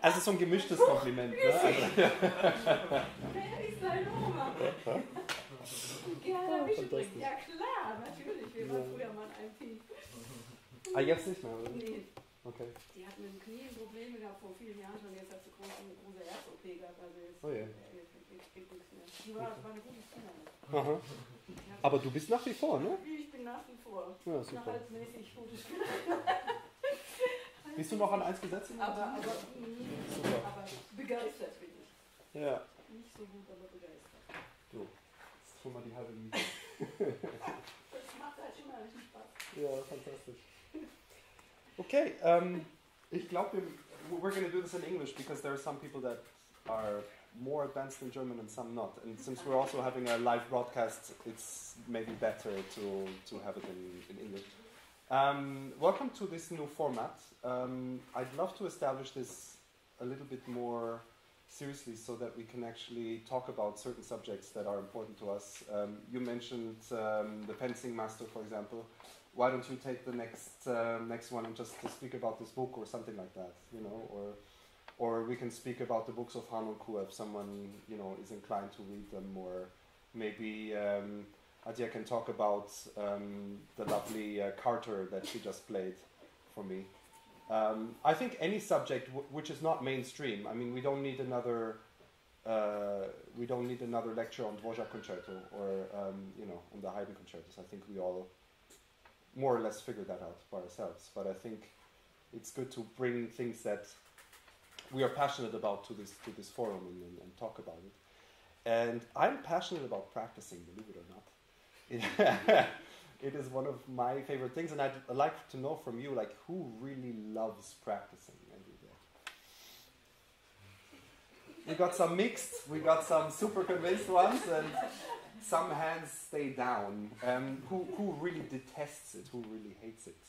Also so ein gemischtes Kompliment. Ne? Also, Wer ist deine Oma? Gerne mich übrigens. Ja klar, natürlich. Wir waren früher mal ein IP. ah, jetzt nicht mehr, oder? Nee. Okay. Die hat mit dem Knie Probleme gehabt vor vielen Jahren schon. Jetzt hat sie große Herz-OP gehabt. Also jetzt Oh je. geht nichts mehr. Die war eine gute Trainerin. Aha. Aber du bist nach wie vor, ne? Ich bin nach wie vor. Ja, super. Nachhaltsmäßig gute Bist du noch an 1 gesetzt? aber begeistert bin ich. Ja. Nicht so gut, aber begeistert. So, das ist schon mal die halbe Miete. Das macht halt schon mal richtig Spaß. Ja, fantastisch. Okay, ich glaube, we're going to do this in English because there are some people that are more advanced in German and some not. And since we're also having a live broadcast, it's maybe better to have it in English. Welcome to this new format. I'd love to establish this a little bit more seriously so that we can actually talk about certain subjects that are important to us. You mentioned the fencing master, for example. Why don't you take the next one and just speak about this book or something like that, you know, or we can speak about the books of Han and Ku if someone, you know, is inclined to read them, or maybe Adja can talk about the lovely Carter that she just played for me. I think any subject which is not mainstream. I mean, we don't need another lecture on Dvorak concerto or you know, on the Haydn concertos. I think we all more or less figured that out by ourselves. But I think it's good to bring things that we are passionate about to this forum and talk about it. And I'm passionate about practicing, believe it or not. It is one of my favorite things, and I'd like to know from you, like, who really loves practicing every day? We got some mixed, we got some super convinced ones, and some hands stay down. Who really detests it? Who really hates it?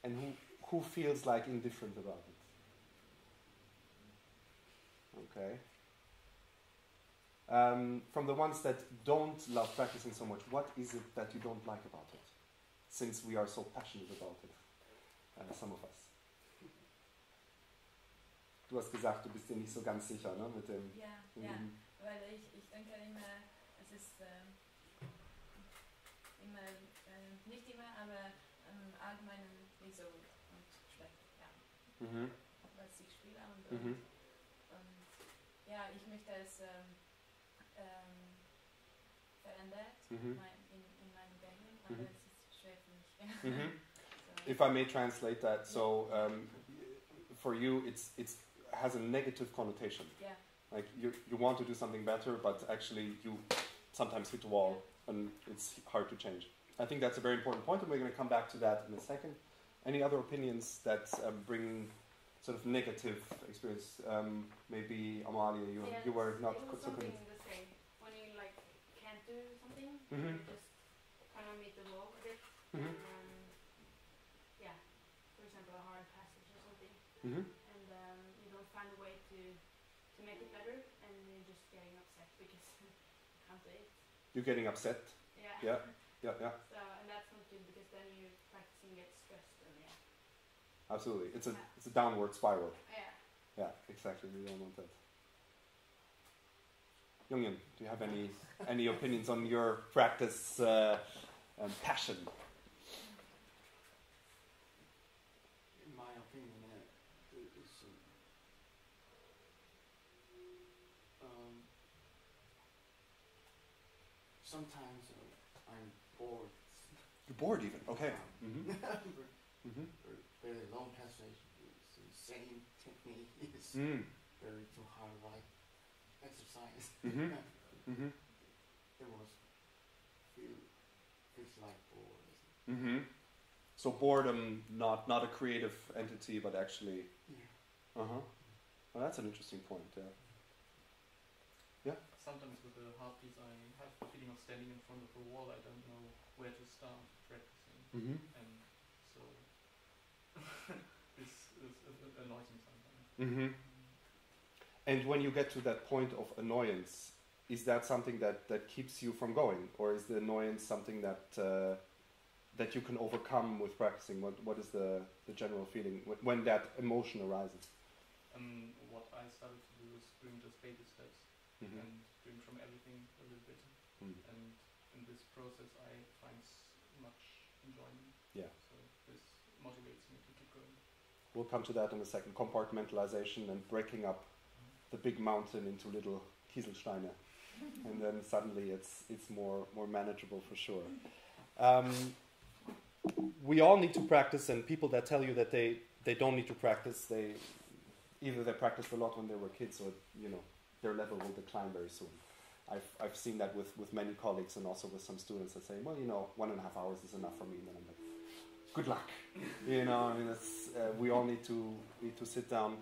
And who feels like indifferent about it? Okay. From the ones that don't love practicing so much, what is it that you don't like about it? Since we are so passionate about it, some of us. Du hast gesagt, du bist dir nicht so ganz sicher, ne, mit dem... Ja, weil ich denke immer, es ist immer, nicht immer, aber allgemein nicht so gut und schlecht, ja. Was ich spiele und ja, ich möchte es verändert in meinem Gehirn, aber es ist schwer für mich. So. If I may translate that, so for you it has a negative connotation. Yeah. Like you want to do something better, but actually you sometimes hit the wall and it's hard to change. I think that's a very important point, and we're going to come back to that in a second. Any other opinions that bring sort of negative experience? Maybe Amalia, you were not so convinced. The same. When you like can't do something, you just kind of meet the wall a bit. Yeah, for example, a hard passage or something, and you don't find a way to make it better, and you're just getting upset because you can't do it. You're getting upset. Yeah. Yeah. So, and that's not good because then you practicing get stressed and Absolutely, it's a downward spiral. Yeah. Yeah, exactly. We don't want that. Jungyan, do you have any opinions on your practice passion? In my opinion, sometimes I'm bored. You're bored even? Okay. Very long passage. It's the same technique. It's very too hard, like exercise. It was feels like bored. So boredom, not a creative entity, but actually. Well, that's an interesting point. Yeah. Sometimes with a hard piece, I have the feeling of standing in front of a wall. I don't know where to start practicing, and so this annoys me sometimes. And when you get to that point of annoyance, is that something that keeps you from going, or is the annoyance something that that you can overcome with practicing? What is the general feeling when that emotion arises? What I started to do is doing just baby steps and doing from everything a little bit. And in this process I find much enjoyment. Yeah. So this motivates me to keep going. We'll come to that in a second. Compartmentalization and breaking up the big mountain into little Kieselsteine. And then suddenly it's more manageable for sure. We all need to practice, and people that tell you that they don't need to practice, either they practiced a lot when they were kids, or their level will decline very soon. I've seen that with many colleagues, and also with some students that say, well, 1.5 hours is enough for me. And then I'm like, good luck. We all need to sit down.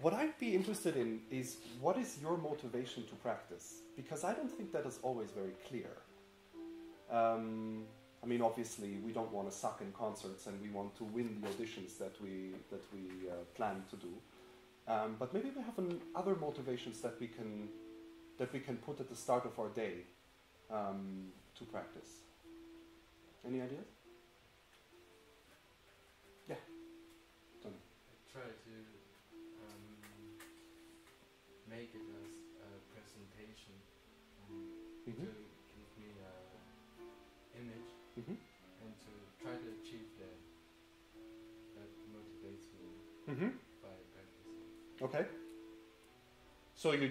What I'd be interested in is, what is your motivation to practice? Because I don't think that is always very clear. Obviously, we don't want to suck in concerts, and we want to win the auditions that we plan to do. But maybe we have other motivations that we can put at the start of our day to practice. Any ideas? Yeah. I try to make it as a presentation to give me an image and to try to achieve that. That motivates me by practicing. Okay. So you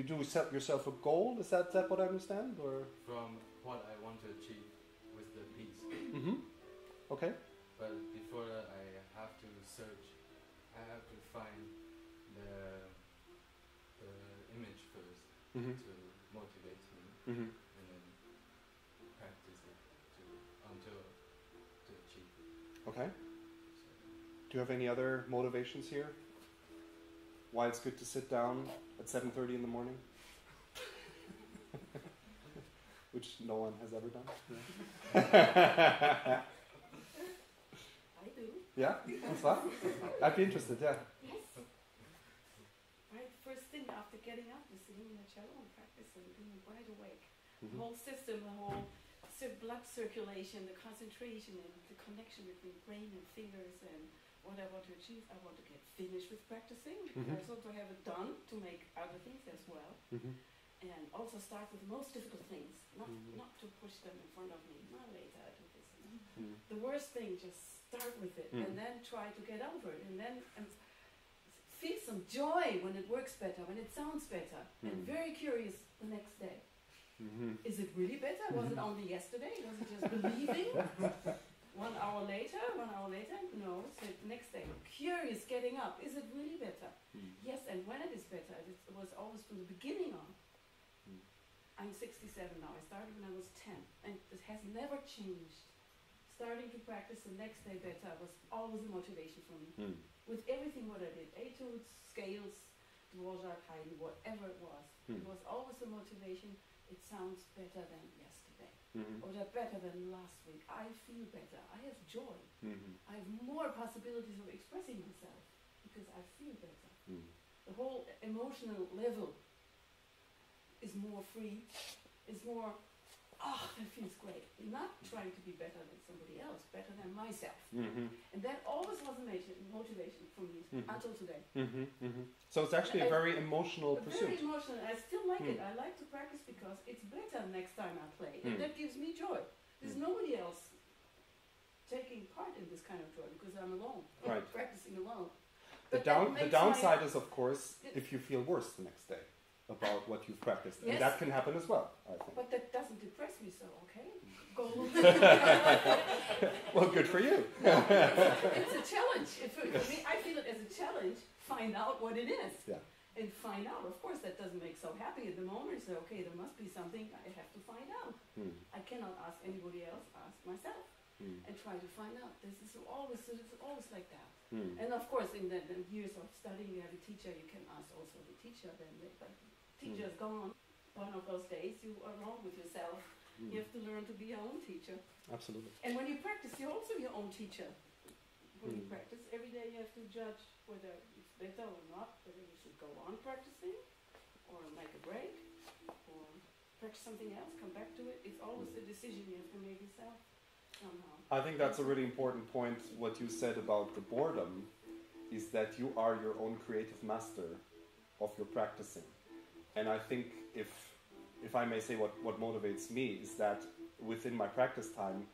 do set yourself a goal? Is that what I understand? Or from what I want to achieve with the piece. Okay. But before that, I have to search. I have to find the image first to motivate me, and then practice it until to achieve it. Okay. Do you have any other motivations here? Why it's good to sit down at 7:30 in the morning? Which no one has ever done. I do. Yeah? That's fun? I'd be interested, yeah. Yes. Right, first thing after getting up is sitting in the cello and practicing, being wide awake. The whole system, the whole blood circulation, the concentration, and the connection between brain and fingers, and what I want to achieve. I want to get finished with practicing. I also want to have it done to make other things as well. And also start with the most difficult things, not to push them in front of me. No, later I do this. The worst thing, just start with it, and then try to get over it, and then feel some joy when it works better, when it sounds better, and very curious the next day. Is it really better? Was it only yesterday? Was it just believing? 1 hour later? No, so next day. Curious, getting up. Is it really better? Yes, and when it is better, it was always from the beginning on. I'm 67 now. I started when I was 10, and it has never changed. Starting to practice the next day better was always a motivation for me. With everything what I did, etudes, scales, Dvorak, Haydn, whatever it was always a motivation. It sounds better than yesterday, or better than last week. I feel better. I have joy. I have more possibilities of expressing myself because I feel better. The whole emotional level is more free, is more, that feels great. Not trying to be better than somebody else, better than myself. And that always was a motivation for me until today. So it's actually a very emotional pursuit. Very emotional. I still like it. I like to practice because it's better next time I play. And that gives me joy. There's nobody else taking part in this kind of joy because I'm alone. Right. Practicing alone. The downside is, of course, if you feel worse the next day about what you've practiced. Yes. And that can happen as well, I think. But that doesn't depress me, so okay. Go. Well, good for you. No, it's a challenge. For me, I feel it as a challenge. Find out what it is. Yeah. And find out. Of course, that doesn't make so happy at the moment. So, okay, there must be something I have to find out. I cannot ask anybody else, ask myself. And try to find out. This is always like that. And of course, in the years of studying, you have a teacher, you can ask also the teacher then. But teacher's gone. One of those days, you are alone with yourself. You have to learn to be your own teacher. Absolutely. And when you practice, you're also your own teacher. When you practice, every day you have to judge whether it's better or not, whether you should go on practicing, or make a break, or practice something else, come back to it. It's always a decision you have to make yourself somehow. I think that's a really important point, what you said about the boredom, is that you are your own creative master of your practicing. And I think if I may say what motivates me is that within my practice time,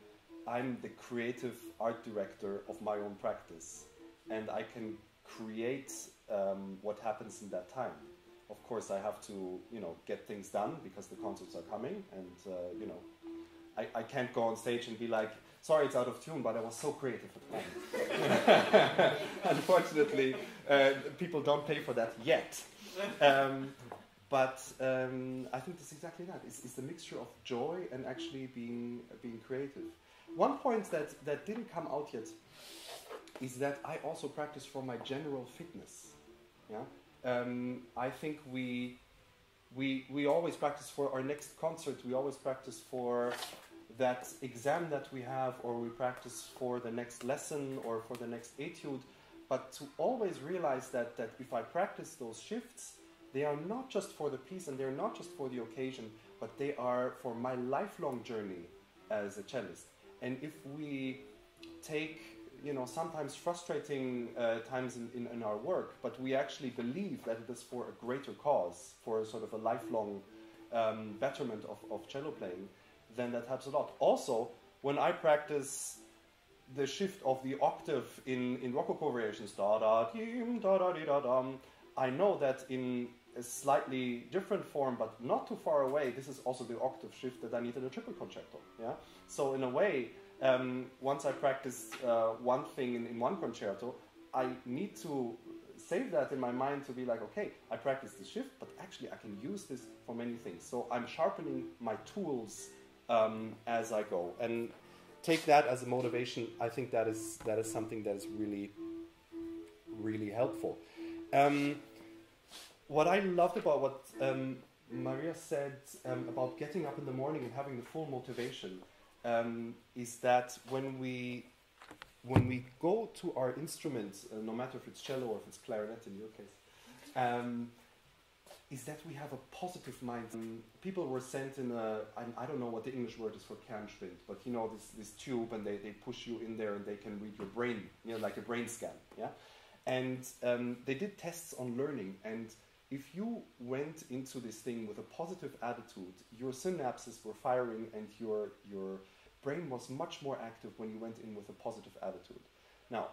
I'm the creative art director of my own practice. And I can create what happens in that time. Of course, I have to, get things done because the concerts are coming, and I can't go on stage and be like, sorry, it's out of tune, but I was so creative at the time. Unfortunately, people don't pay for that yet. But I think that's exactly that. It's the mixture of joy and actually being creative. One point that didn't come out yet is that I also practice for my general fitness. Yeah, I think we always practice for our next concert. We always practice for that exam that we have, or we practice for the next lesson or for the next etude. But to always realize that if I practice those shifts, they are not just for the piece and they're not just for the occasion, but they are for my lifelong journey as a cellist. And if we take, sometimes frustrating times in our work, but we actually believe that it is for a greater cause, for sort of a lifelong betterment of cello playing, then that helps a lot. Also, when I practice the shift of the octave in Rococo variations, da-da-dim, da-da-di-da-dum, I know that in a slightly different form, but not too far away, this is also the octave shift that I need in a triple concerto. Yeah? So in a way, once I practice one thing in one concerto, I need to save that in my mind to be like, okay, I practice this shift, but actually I can use this for many things. So I'm sharpening my tools as I go. And take that as a motivation. I think that is something that is really, really helpful. What I loved about what Maria said about getting up in the morning and having the full motivation is that when we go to our instrument, no matter if it's cello or if it's clarinet in your case, is that we have a positive mind. People were sent in I don't know what the English word is for Kernspind, but this tube, and they push you in there and they can read your brain, like a brain scan, yeah? And they did tests on learning, and if you went into this thing with a positive attitude, your synapses were firing and your brain was much more active when you went in with a positive attitude. Now,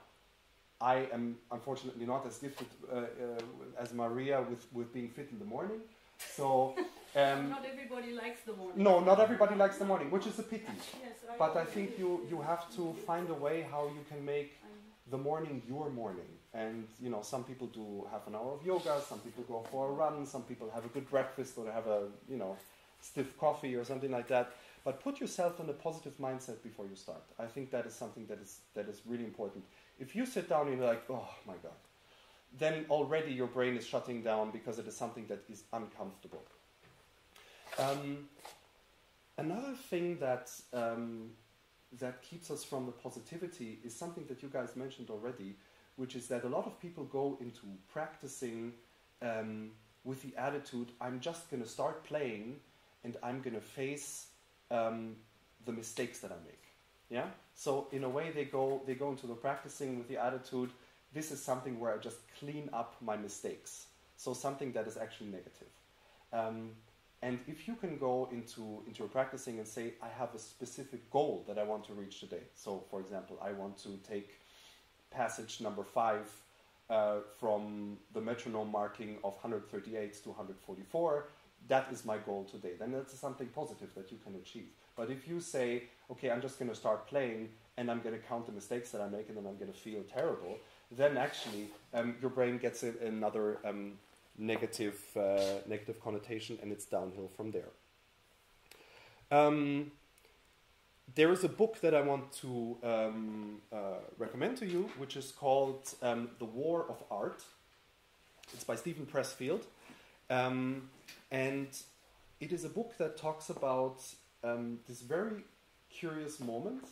I am unfortunately not as gifted as Maria with being fit in the morning. So not everybody likes the morning. No, not everybody likes the morning, which is a pity. Yes, but I think you have to find a way how you can make the morning your morning. And some people do half an hour of yoga, some people go for a run, some people have a good breakfast or have a stiff coffee or something like that. But put yourself in a positive mindset before you start. I think that is something that is really important. If you sit down and you're like, oh my God, then already your brain is shutting down because it is something that is uncomfortable. Another thing that keeps us from the positivity is something that you guys mentioned already, which is that a lot of people go into practicing with the attitude, I'm just going to start playing and I'm going to face the mistakes that I make. Yeah? So in a way they go into the practicing with the attitude, this is something where I just clean up my mistakes. So something that is actually negative. And if you can go into your practicing and say, I have a specific goal that I want to reach today. So for example, I want to take passage number 5 from the metronome marking of 138 to 144. That is my goal today. Then that's something positive that you can achieve. But if you say, okay, I'm just going to start playing and I'm going to count the mistakes that I make and then I'm going to feel terrible, then actually your brain gets another negative connotation and it's downhill from there. There is a book that I want to recommend to you, which is called The War of Art. It's by Stephen Pressfield. And it is a book that talks about this very curious moment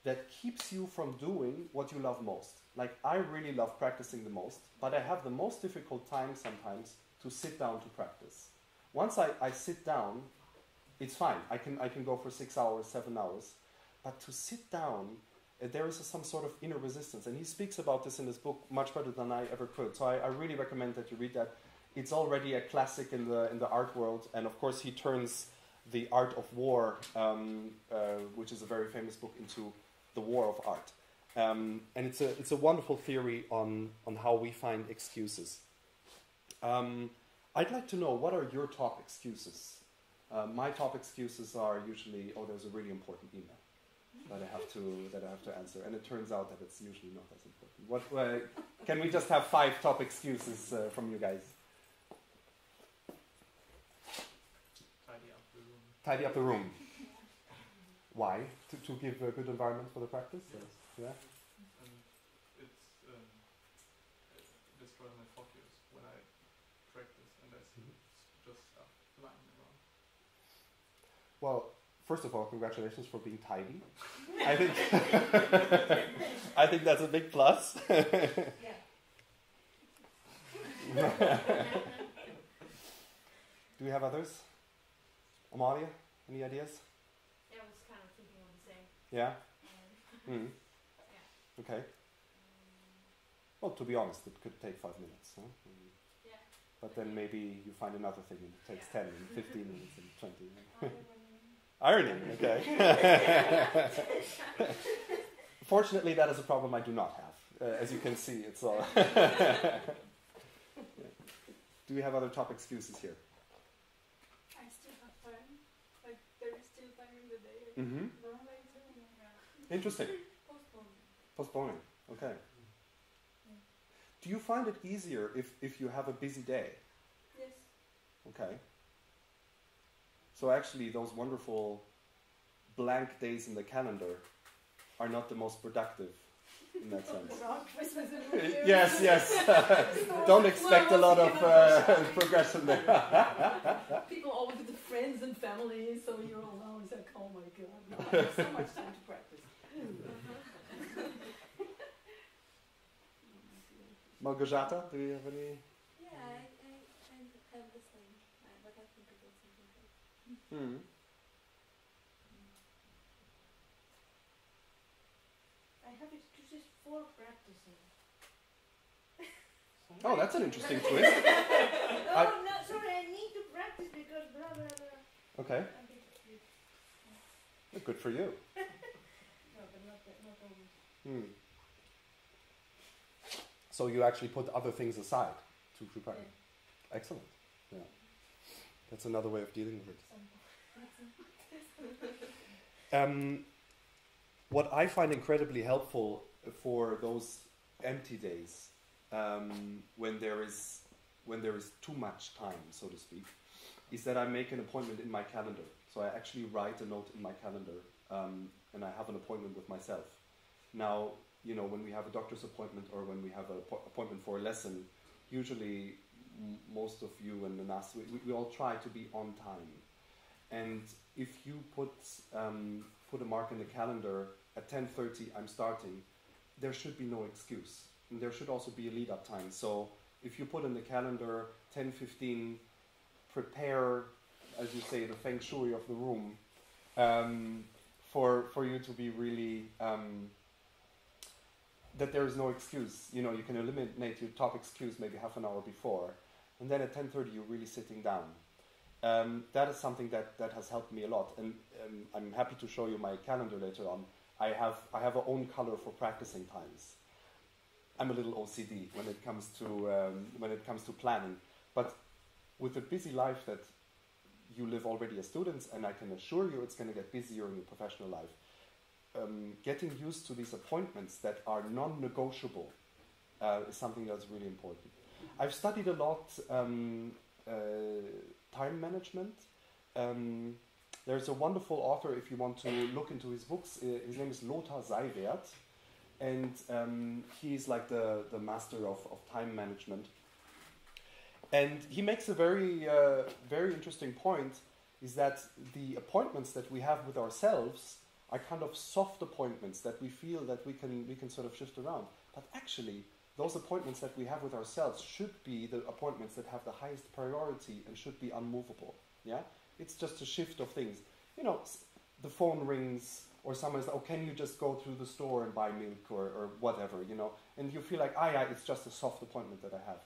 that keeps you from doing what you love most. Like, I really love practicing the most, but I have the most difficult time sometimes to sit down to practice. Once I sit down, it's fine. I can go for 6 hours, 7 hours. But to sit down, there is some sort of inner resistance. And he speaks about this in his book much better than I ever could. So I really recommend that you read that. It's already a classic in the art world. And of course he turns The Art of War, which is a very famous book, into The War of Art. And it's a wonderful theory on how we find excuses. I'd like to know, what are your top excuses? My top excuses are usually, there's a really important email that I have to answer, and it turns out that it's usually not as important. Can we just have 5 top excuses from you guys? Tidy up the room. Tidy up the room. Why? To give a good environment for the practice? Yes. Yeah. And it's destroys my focus when I practice and I see just stuff lying around. Well, first of all, congratulations for being tidy. I think I think that's a big plus. Do we have others? Amalia, any ideas? Yeah, I was kind of thinking of the same. Yeah? Yeah. Okay. Well, to be honest, it could take 5 minutes. Huh? Yeah. But then maybe you find another thing and it takes 10 and 15 minutes and 20. Ironing. Ironing, okay. Fortunately, that is a problem I do not have. As you can see, it's all... Do we have other top excuses here? I still have time. Like, there is still time in the day. Mm-hmm. Don't like doing it. Interesting. Postponing, okay. Do you find it easier if you have a busy day? Yes. Okay. So actually those wonderful blank days in the calendar are not the most productive in that sense. Christmas and New Year. Yes. Don't expect a lot of progression there. People always with the friends and family, so you're alone. It's like, oh my god, no, I have so much time to practice. Malgorzata, do you have any? Yeah, I have the same, but I think it was something else. I have excuses for practicing. Oh, that's an interesting twist. No, sorry, I need to practice because blah blah blah. Okay, I'm big excuse. good for you. No, but not always. So you actually put other things aside to prepare. Yeah. Excellent. Yeah, that's another way of dealing with it. What I find incredibly helpful for those empty days, when there is too much time, so to speak, is that I make an appointment in my calendar. So I actually write a note in my calendar, and I have an appointment with myself. Now, you know, when we have a doctor's appointment or when we have an appointment for a lesson, usually most of you and the NAS, we all try to be on time. And if you put a mark in the calendar at 10:30, I'm starting, there should be no excuse. And there should also be a lead-up time. So if you put in the calendar 10:15, prepare, as you say, the feng shui of the room, for you to be really... that there is no excuse. You know, you can eliminate your top excuse maybe half an hour before, and then at 10:30 you're really sitting down. That is something that has helped me a lot, and I'm happy to show you my calendar later on. I have a own color for practicing times. I'm a little OCD when it comes to planning, but with the busy life that you live already as students, and I can assure you it's going to get busier in your professional life. Getting used to these appointments that are non-negotiable is something that's really important. I've studied a lot time management. There's a wonderful author, if you want to look into his books, his name is Lothar Seiwert, and he's like the master of time management. And he makes a very interesting point, is that the appointments that we have with ourselves are kind of soft appointments that we feel that we can sort of shift around. But actually, those appointments that we have with ourselves should be the appointments that have the highest priority and should be unmovable. Yeah? It's just a shift of things. You know, the phone rings, or someone's like, oh, can you just go through the store and buy milk or whatever, you know? And you feel like, yeah, it's just a soft appointment that I have.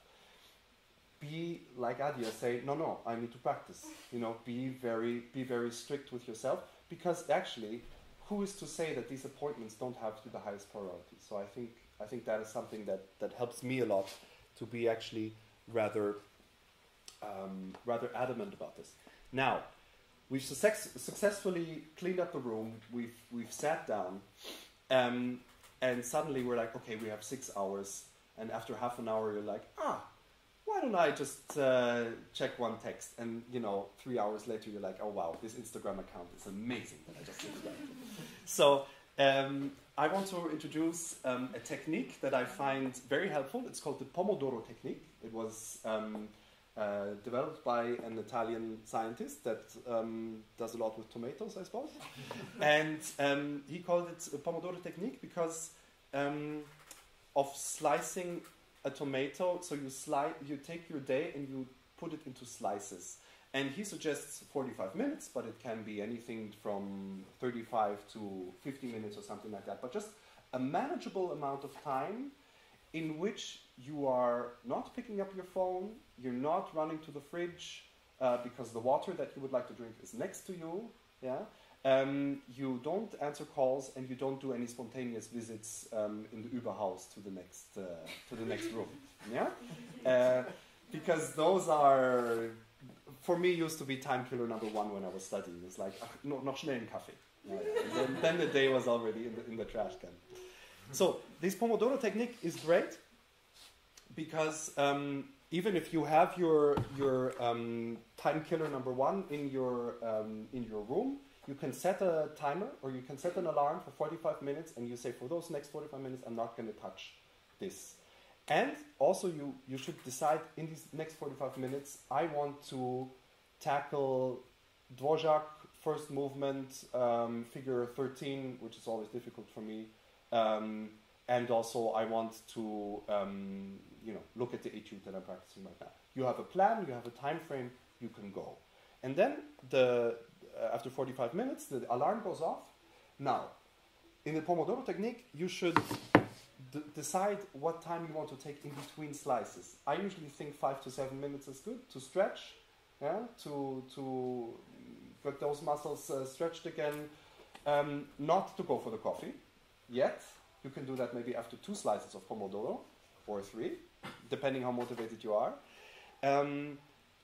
Be like Adia, say, no, I need to practice. You know, be very strict with yourself, because actually, who is to say that these appointments don't have the highest priority? So I think that is something that helps me a lot to be actually rather adamant about this. Now, we've successfully cleaned up the room. We've sat down, and suddenly we're like, okay, we have 6 hours. And after half an hour, you're like, why don't I just check one text? And 3 hours later, you're like, oh wow, this Instagram account is amazing that I just subscribed to. So I want to introduce a technique that I find very helpful. It's called the Pomodoro Technique. It was developed by an Italian scientist that does a lot with tomatoes, I suppose. And he called it a Pomodoro Technique because of slicing a tomato. So you take your day and you put it into slices. And he suggests 45 minutes, but it can be anything from 35 to 50 minutes or something like that. But just a manageable amount of time in which you are not picking up your phone, you're not running to the fridge because the water that you would like to drink is next to you. Yeah, you don't answer calls, and you don't do any spontaneous visits in the Überhaus to the next room. Yeah, because those are, for me, used to be time killer number one when I was studying. It's like, noch schnell einen Kaffee. And then the day was already in the trash can. So this Pomodoro technique is great because even if you have your time killer number one in your room, you can set a timer or you can set an alarm for 45 minutes, and you say, for those next 45 minutes, I'm not going to touch this. And also you should decide in these next 45 minutes, I want to tackle Dvořák, first movement, figure 13, which is always difficult for me. And also I want to look at the etude that I'm practicing right now. You have a plan, you have a time frame, you can go. And then after 45 minutes, the alarm goes off. Now, in the Pomodoro technique, you should decide what time you want to take in between slices. I usually think 5 to 7 minutes is good to stretch, to get those muscles stretched again. Not to go for the coffee yet. You can do that maybe after 2 slices of Pomodoro, or 3, depending how motivated you are.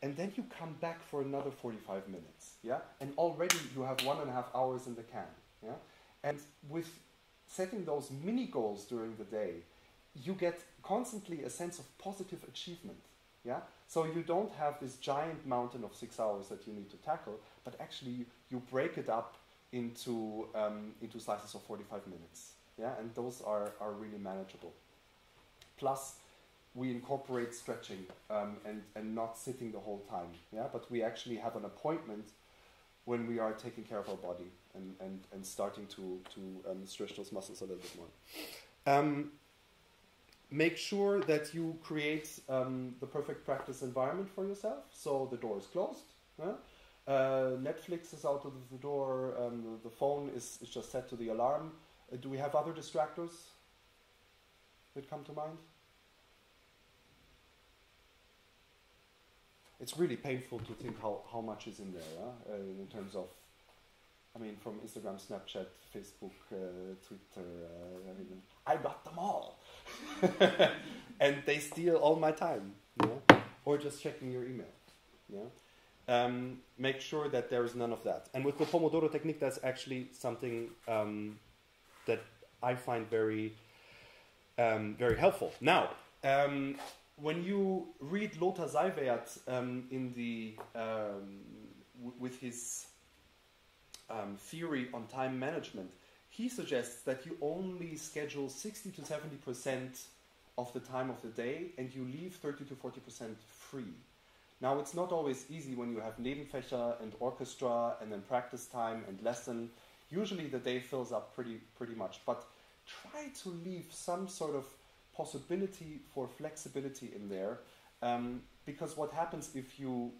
And then you come back for another 45 minutes, yeah? And already you have 1.5 hours in the can, yeah? And with setting those mini goals during the day, you get constantly a sense of positive achievement, yeah? So you don't have this giant mountain of 6 hours that you need to tackle, but actually you break it up into slices of 45 minutes, yeah? And those are really manageable. Plus, we incorporate stretching and not sitting the whole time, yeah? But we actually have an appointment when we are taking care of our body and starting to stretch those muscles a little bit more. Make sure that you create the perfect practice environment for yourself. So the door is closed. Yeah? Netflix is out of the door. The phone is just set to the alarm. Do we have other distractors that come to mind? It's really painful to think how much is in there, in terms of, from Instagram, Snapchat, Facebook, Twitter, I got them all. And they steal all my time, or just checking your email. Yeah? Make sure that there is none of that. And with the Pomodoro technique, that's actually something that I find very, very helpful. Now, when you read Lothar Seiwert with his theory on time management, he suggests that you only schedule 60 to 70% of the time of the day, and you leave 30 to 40% free. Now, it's not always easy when you have Nebenfächer and orchestra and then practice time and lesson. Usually the day fills up pretty much, but try to leave some sort of possibility for flexibility in there, Because what happens if you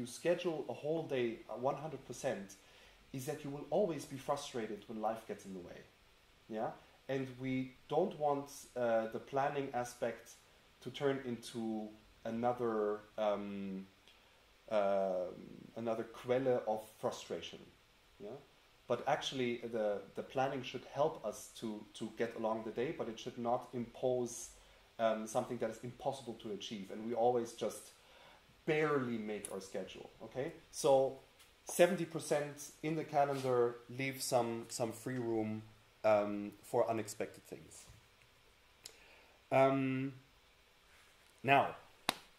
schedule a whole day 100% is that you will always be frustrated when life gets in the way. Yeah, and we don't want the planning aspect to turn into another Quelle of frustration. Yeah, but actually the planning should help us to get along the day, but it should not impose something that is impossible to achieve, and we always just barely make our schedule. Okay, so 70% in the calendar, leave some free room for unexpected things. Now,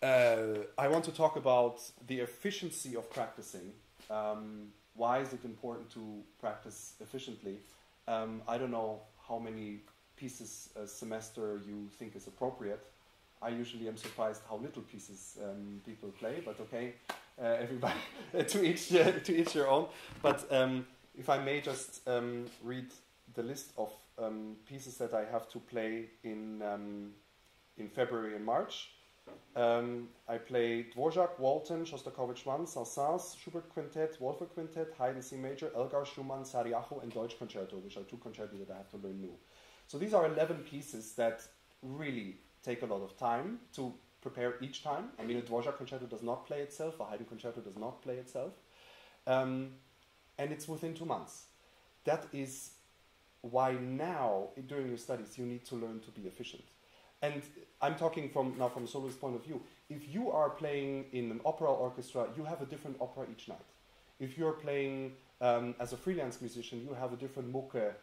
I want to talk about the efficiency of practicing. Why is it important to practice efficiently? I don't know how many pieces a semester you think is appropriate. I usually am surprised how little pieces people play, but okay, everybody to each your own. But if I may just read the list of pieces that I have to play in February and March. I play Dvorak, Walton, Shostakovich 1, Saint-Saëns, Schubert Quintet, Wolfe Quintet, Haydn C Major, Elgar, Schumann, Sariaco, and Deutsch Concerto, which are 2 concerti that I have to learn new. So these are 11 pieces that really take a lot of time to prepare each time. I mean, a Dvorak concerto does not play itself, a Haydn concerto does not play itself. And it's within 2 months. That is why now, during your studies, you need to learn to be efficient. And I'm talking now from a soloist point of view. If you are playing in an opera orchestra, you have a different opera each night. If you're playing as a freelance musician, you have a different mucke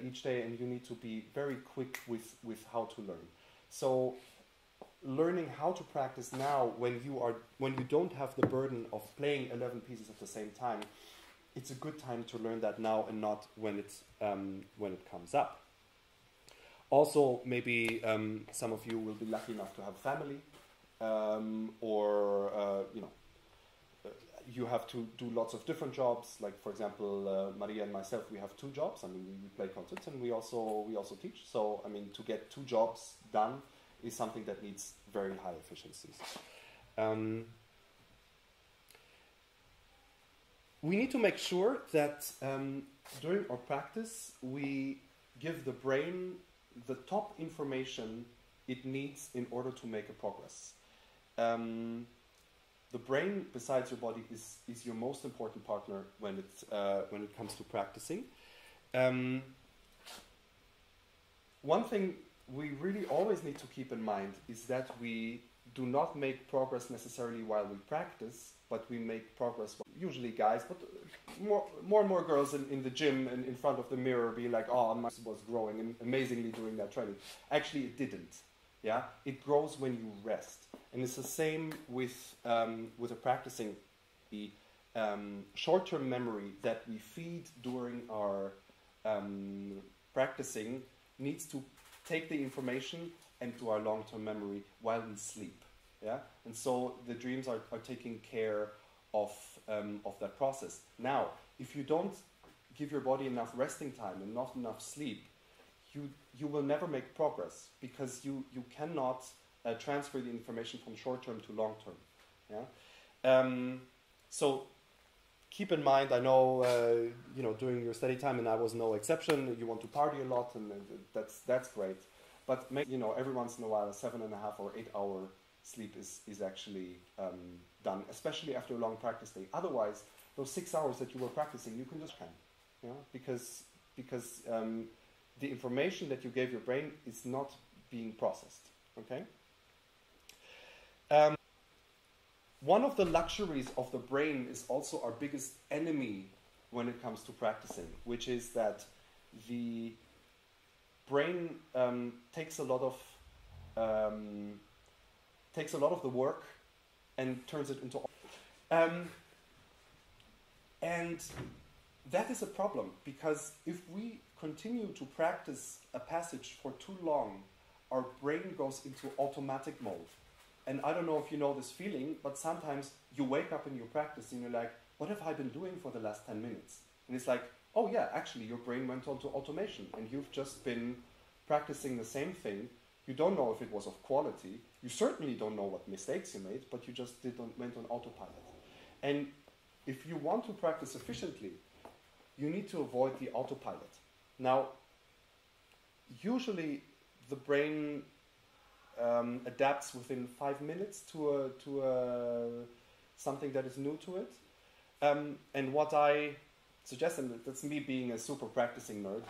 each day, and you need to be very quick with how to learn. So learning how to practice now when you don't have the burden of playing 11 pieces at the same time, it's a good time to learn that now and not when it comes up. Also, maybe some of you will be lucky enough to have family, or you have to do lots of different jobs. Like, for example, Maria and myself, we have 2 jobs. I mean, we play concerts and we also teach. So, I mean, to get 2 jobs done is something that needs very high efficiencies. We need to make sure that during our practice, we give the brain the top information it needs in order to make a progress. The brain, besides your body, is your most important partner when it comes to practicing. One thing we really always need to keep in mind is that we do not make progress necessarily while we practice, but we make progress, usually guys, but more and more girls in the gym and in front of the mirror be like, oh, my muscle was growing amazingly during that training. Actually, it didn't. Yeah, it grows when you rest. And it's the same with a practicing. The short-term memory that we feed during our practicing needs to take the information and do our long-term memory while we sleep. Yeah, and so the dreams are taking care of that process. Now, if you don't give your body enough resting time and not enough sleep, you will never make progress, because you cannot transfer the information from short term to long term. Yeah, so keep in mind. I know during your study time, and I was no exception. You want to party a lot, and that's great. But every once in a while, a 7.5 or 8 hour sleep is actually done, especially after a long practice day. Otherwise, those 6 hours that you were practicing, you can just because the information that you gave your brain is not being processed. Okay. One of the luxuries of the brain is also our biggest enemy when it comes to practicing, which is that the brain takes a lot of the work and turns it into and that is a problem, because if we continue to practice a passage for too long, our brain goes into automatic mode. And I don't know if you know this feeling, but sometimes you wake up in your practice and you're like, what have I been doing for the last 10 minutes? And it's like, oh yeah, actually your brain went on to automation and you've just been practicing the same thing You don't know if it was of quality. You certainly don't know what mistakes you made, but you just went on autopilot. And if you want to practice efficiently, you need to avoid the autopilot. Now, usually the brain adapts within 5 minutes to something that is new to it. And what I suggest, and that's me being a super practicing nerd,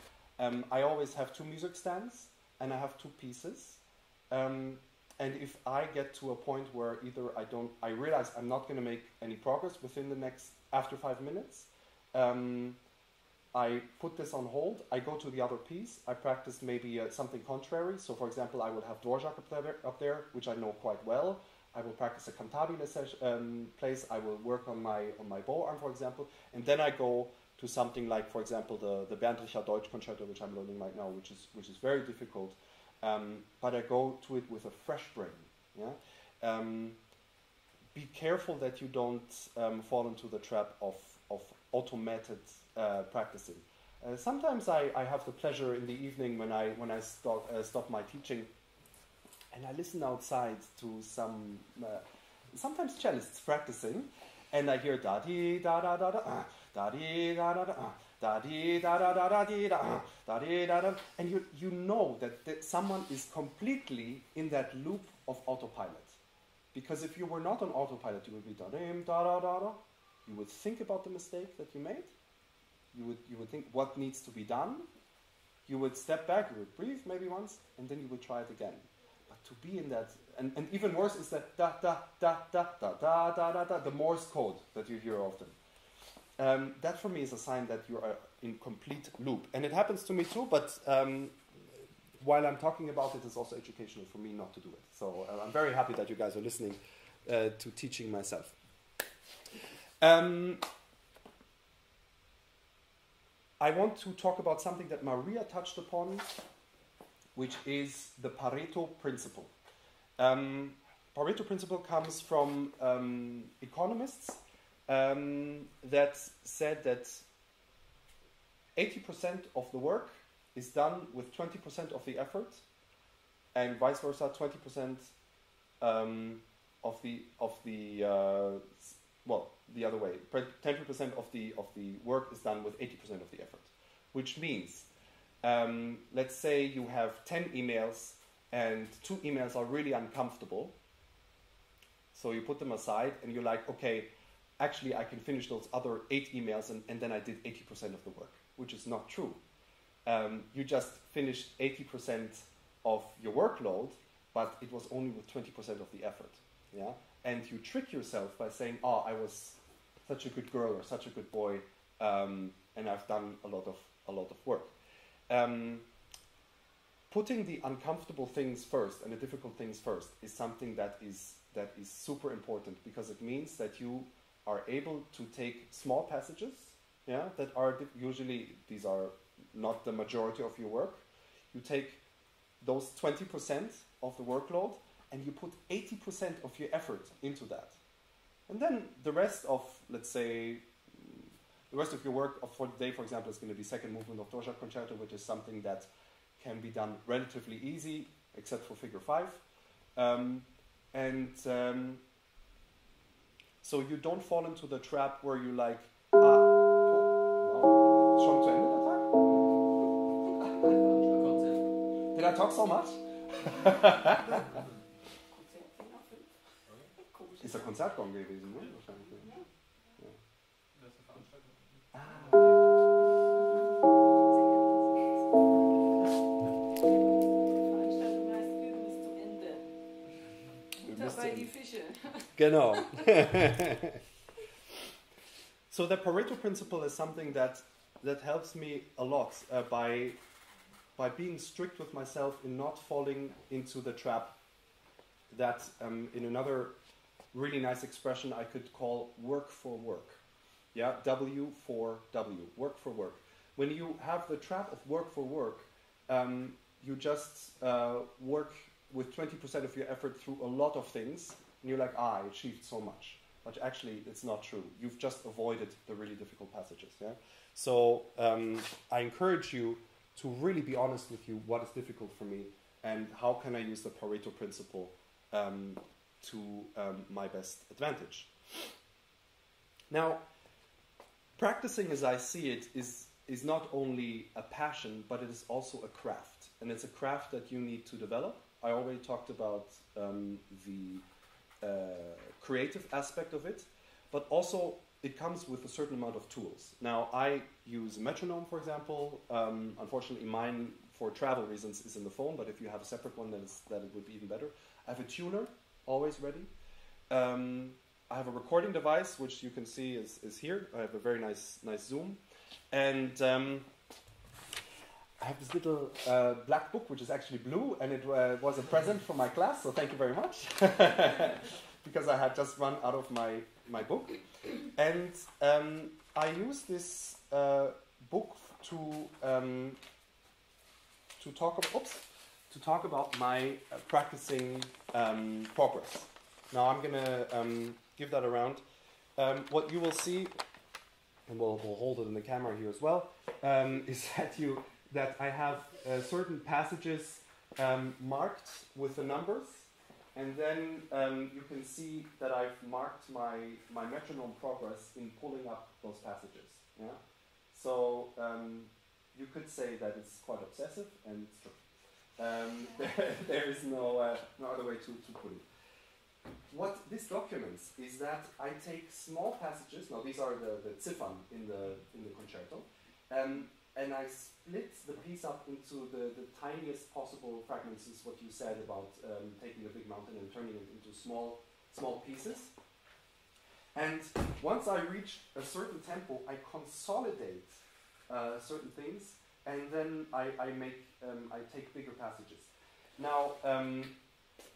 I always have 2 music stands and I have 2 pieces. And if I get to a point where either I realize I'm not going to make any progress after 5 minutes, I put this on hold, I go to the other piece, I practice maybe something contrary. So for example, I would have Dvorak up there, which I know quite well. I will practice a cantabile place, I will work on my bow arm, for example, and then I go to something like, for example, the Berndlicher Deutsch concerto, which I'm learning right now, which is very difficult, but I go to it with a fresh brain. Yeah? Be careful that you don't fall into the trap of automated practicing. Sometimes I have the pleasure in the evening when I stop my teaching, and I listen outside to some sometimes cellists practicing, and I hear da di da da da da da di da da da da di da da da da di da da di da da, and you know that someone is completely in that loop of autopilot. Because if you were not on autopilot, you would be da da da da. You would think about the mistake that you made. You would think what needs to be done. You would step back, you would breathe maybe once, and then you would try it again. But to be in that, and even worse is that da da da da da da da da da, the Morse code that you hear often. That for me is a sign that you are in complete loop. And it happens to me too, but while I'm talking about it, it's also educational for me not to do it. So I'm very happy that you guys are listening to teaching myself. I want to talk about something that Maria touched upon, which is the Pareto Principle. Pareto Principle comes from economists that said that 80% of the work is done with 20% of the effort, and vice versa, 20% the other way. 10% of the work is done with 80% of the effort, which means, let's say you have 10 emails and 2 emails are really uncomfortable. So you put them aside and you're like, okay, actually I can finish those other 8 emails and then I did 80% of the work, which is not true. You just finished 80% of your workload, but it was only with 20% of the effort. Yeah? And you trick yourself by saying, oh, I was such a good girl or such a good boy, and I've done a lot of work. Putting the uncomfortable things first and the difficult things first is something that is super important, because it means that you are able to take small passages, yeah, that are usually, these are not the majority of your work. You take those 20% of the workload and you put 80% of your effort into that. And then the rest of, let's say, the rest of your work for the day, for example, is going to be second movement of Dvorak concerto, which is something that can be done relatively easy, except for figure 5. So you don't fall into the trap where you like, schon zu Ende der Tag? Did I talk so much? Ist der Konzertgong gewesen, ne? Wahrscheinlich. Ja. Das ist eine Veranstaltung. Veranstaltung heißt Üben bis zum Ende. Dabei die Fische. Genau. So the Pareto Principle is something that helps me a lot by being strict with myself in not falling into the trap that in another really nice expression I could call work for work. Yeah, W for W, work for work. When you have the trap of work for work, you just work with 20% of your effort through a lot of things, and you're like, I achieved so much. But actually, it's not true. You've just avoided the really difficult passages. Yeah. So I encourage you to really be honest with you. What is difficult for me? and how can I use the Pareto Principle to my best advantage. Now, practicing as I see it is not only a passion, but it is also a craft. And it's a craft that you need to develop. I already talked about the creative aspect of it, but also it comes with a certain amount of tools. Now, I use a metronome, for example. Unfortunately, mine, for travel reasons, is in the phone, but if you have a separate one, then it would be even better. I have a tuner, always ready. I have a recording device, which you can see is here. I have a very nice zoom. And I have this little black book, which is actually blue, and it was a present from my class, so thank you very much. Because I had just run out of my book. And I use this book to talk about my practicing progress. Now I'm going to give that around. What you will see, and we'll hold it in the camera here as well, is that I have certain passages marked with the numbers, and then you can see that I've marked my metronome progress in pulling up those passages. Yeah? So you could say that it's quite obsessive, and it's true. There is no other way to put it. What this documents is that I take small passages. Now these are the Ziffern in the concerto, and I split the piece up into the tiniest possible fragments. Is what you said about taking a big mountain and turning it into small pieces. And once I reach a certain tempo, I consolidate certain things, and then I take bigger passages. Now.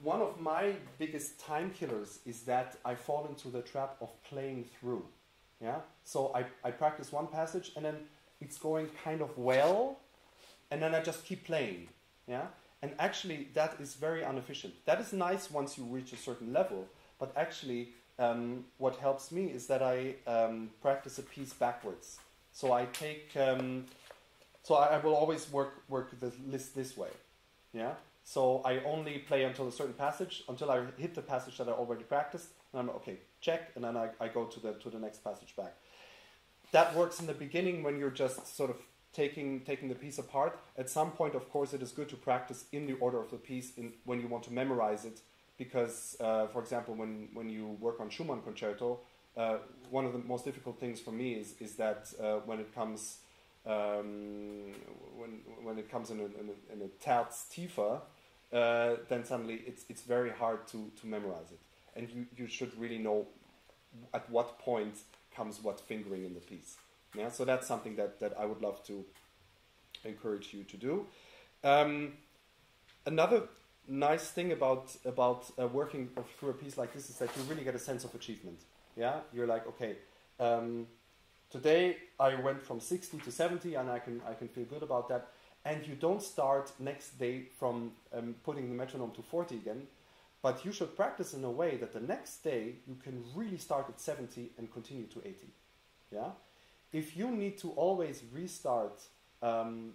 One of my biggest time killers is that I fall into the trap of playing through. Yeah? So I practice one passage, and then it's going kind of well, and then I just keep playing. Yeah? And actually, that is very inefficient. That is nice once you reach a certain level, but actually, what helps me is that I practice a piece backwards. So I take, so I will always work the list this way. Yeah? So I only play until a certain passage, until I hit the passage that I already practiced, and I'm okay, check, and then I go to the next passage back. That works in the beginning when you're just sort of taking the piece apart. At some point, of course, it is good to practice in the order of the piece when you want to memorize it, because, for example, when you work on Schumann concerto, one of the most difficult things for me is that when it comes when it comes in a Terz tiefer, then suddenly it's very hard to memorize it, and you should really know at what point comes what fingering in the piece. Yeah, so that's something that I would love to encourage you to do. Another nice thing about working through a piece like this is that you really get a sense of achievement. Yeah, you're like, okay, today I went from 60 to 70, and I can feel good about that. And you don't start next day from putting the metronome to 40 again, but you should practice in a way that the next day you can really start at 70 and continue to 80. Yeah, if you need to always restart from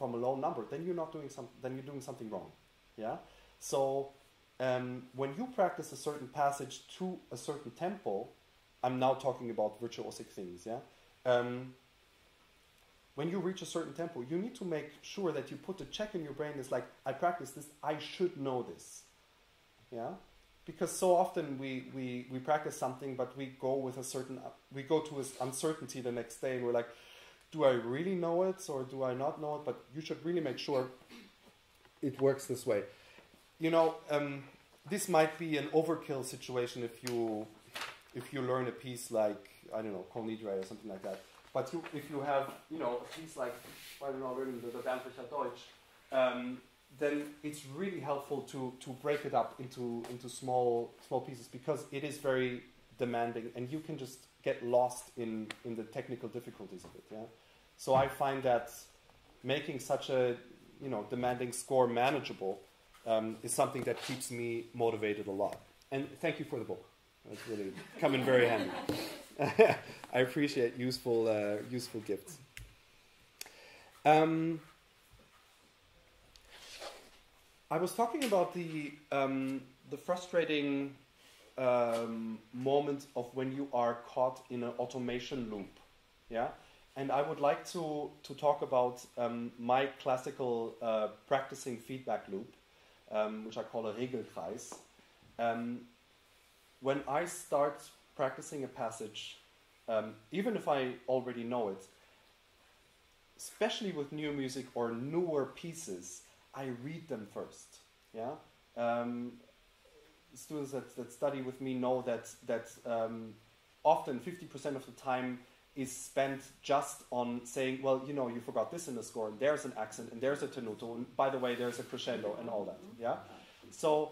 a low number, then you're not doing then you're doing something wrong. Yeah, so when you practice a certain passage to a certain tempo, I'm now talking about virtuosic things. Yeah. When you reach a certain tempo, you need to make sure that you put a check in your brain that's like, I practice this, I should know this. Yeah? Because so often we practice something, but we go to uncertainty the next day, and we're like, do I really know it or do I not know it? But you should really make sure it works this way. You know, this might be an overkill situation if you learn a piece like, I don't know, Kol Nidre or something like that. But if you have, you know, a piece like, I don't know, the Bernfricher Deutsch, then it's really helpful to break it up into small pieces, because it is very demanding, and you can just get lost in the technical difficulties of it. Yeah. So I find that making such a, you know, demanding score manageable is something that keeps me motivated a lot. And thank you for the book. It's really come in very handy. I appreciate useful gifts. I was talking about the frustrating moment of when you are caught in an automation loop, yeah. And I would like to talk about my classical practicing feedback loop, which I call a Regelkreis. When I start practicing a passage, even if I already know it, especially with new music or newer pieces, I read them first. Yeah, students that study with me know that often 50% of the time is spent just on saying, well, you know, you forgot this in the score, and there's an accent, and there's a tenuto, and by the way, there's a crescendo, and all that. Yeah, so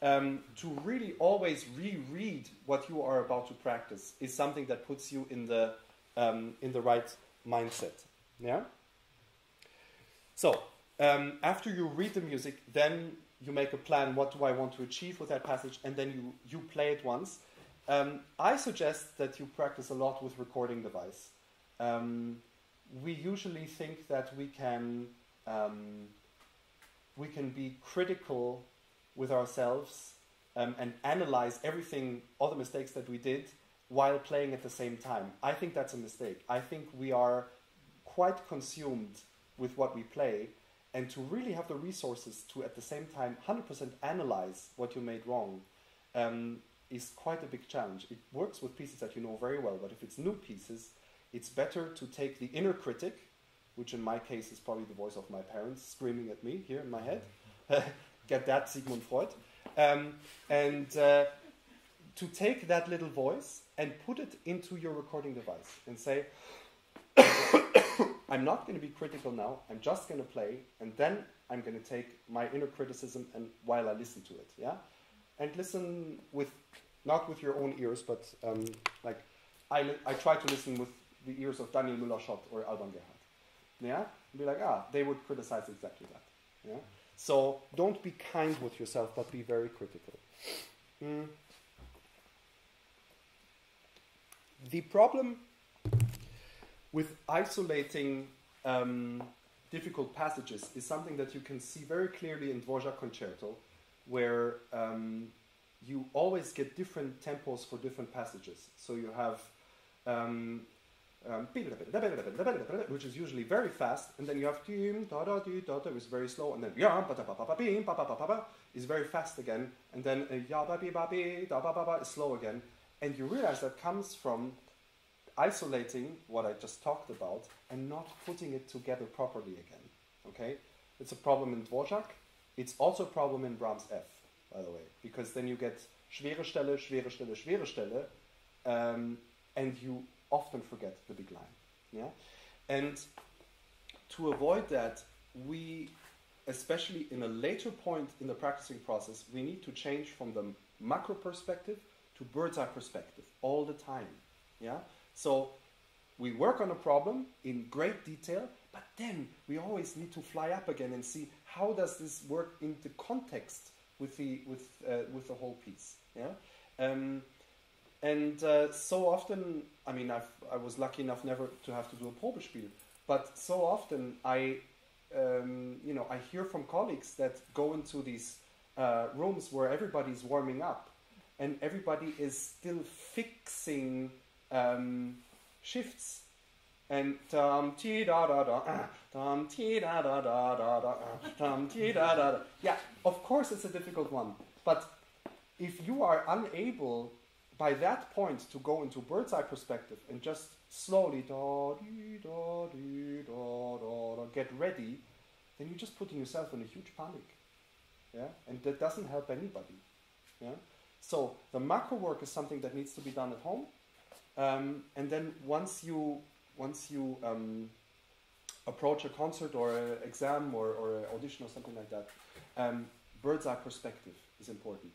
to really always reread what you are about to practice is something that puts you in the right mindset. Yeah. So after you read the music, then you make a plan. What do I want to achieve with that passage? And then you play it once. I suggest that you practice a lot with recording device. We usually think that we can be critical with ourselves and analyze everything, all the mistakes that we did, while playing at the same time. I think that's a mistake. I think we are quite consumed with what we play, and to really have the resources to at the same time 100% analyze what you made wrong is quite a big challenge. It works with pieces that you know very well, but if it's new pieces, it's better to take the inner critic, which in my case is probably the voice of my parents screaming at me here in my head. Get that, Sigmund Freud. And to take that little voice and put it into your recording device and say, I'm not going to be critical now, I'm just going to play, and then I'm going to take my inner criticism and while I listen to it, yeah? And listen with, not with your own ears, but like I try to listen with the ears of Daniel Müller-Schott or Alban Gerhardt, yeah? And be like, they would criticize exactly that, yeah? So don't be kind with yourself, but be very critical. The problem with isolating difficult passages is something that you can see very clearly in Dvorak Concerto, where you always get different tempos for different passages. So you have which is usually very fast, and then you have which is very slow, and then is very fast again, and then is slow again, and you realize that comes from isolating what I just talked about and not putting it together properly again. Okay, it's a problem in Dvorak. It's also a problem in Brahms F, by the way, because then you get schwere Stelle, schwere Stelle, schwere Stelle, and you often forget the big line. Yeah, and to avoid that, we, especially in a later point in the practicing process, we need to change from the macro perspective to bird's eye perspective all the time. Yeah. So we work on a problem in great detail, but then we always need to fly up again and see how does this work in the context with the whole piece. Yeah, so often, I mean, I was lucky enough never to have to do a Probespiel, but so often I hear from colleagues that go into these rooms where everybody's warming up and everybody is still fixing shifts and ti da da da ti da da da da da ti da da da. Yeah, of course it's a difficult one, but if you are unable by that point to go into bird's eye perspective and just slowly da dee da dee da da da get ready, then you're just putting yourself in a huge panic. Yeah, and that doesn't help anybody. Yeah, so the macro work is something that needs to be done at home. And then once you approach a concert or an exam or an audition or something like that, bird's eye perspective is important.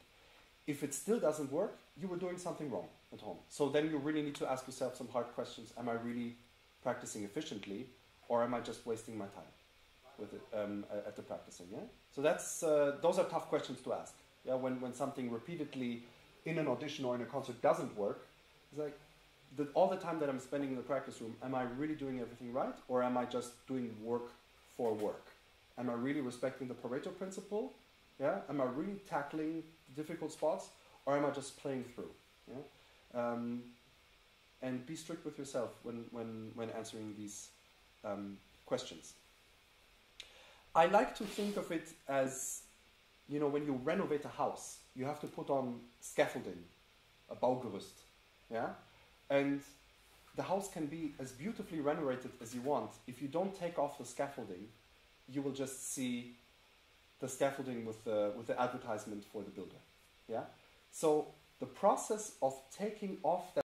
If it still doesn't work, you were doing something wrong at home. So then you really need to ask yourself some hard questions. Am I really practicing efficiently, or am I just wasting my time with it at the practicing? Yeah. So that's those are tough questions to ask. Yeah. When something repeatedly in an audition or in a concert doesn't work, it's like, all the time that I'm spending in the practice room, am I really doing everything right, or am I just doing work for work? Am I really respecting the Pareto Principle, Yeah? Am I really tackling difficult spots, or am I just playing through? Yeah? And be strict with yourself when answering these questions. I like to think of it as, you know, when you renovate a house, you have to put on scaffolding, a Baugerüst. Yeah? And the house can be as beautifully renovated as you want. If you don't take off the scaffolding, you will just see the scaffolding with the advertisement for the builder. Yeah? So the process of taking off that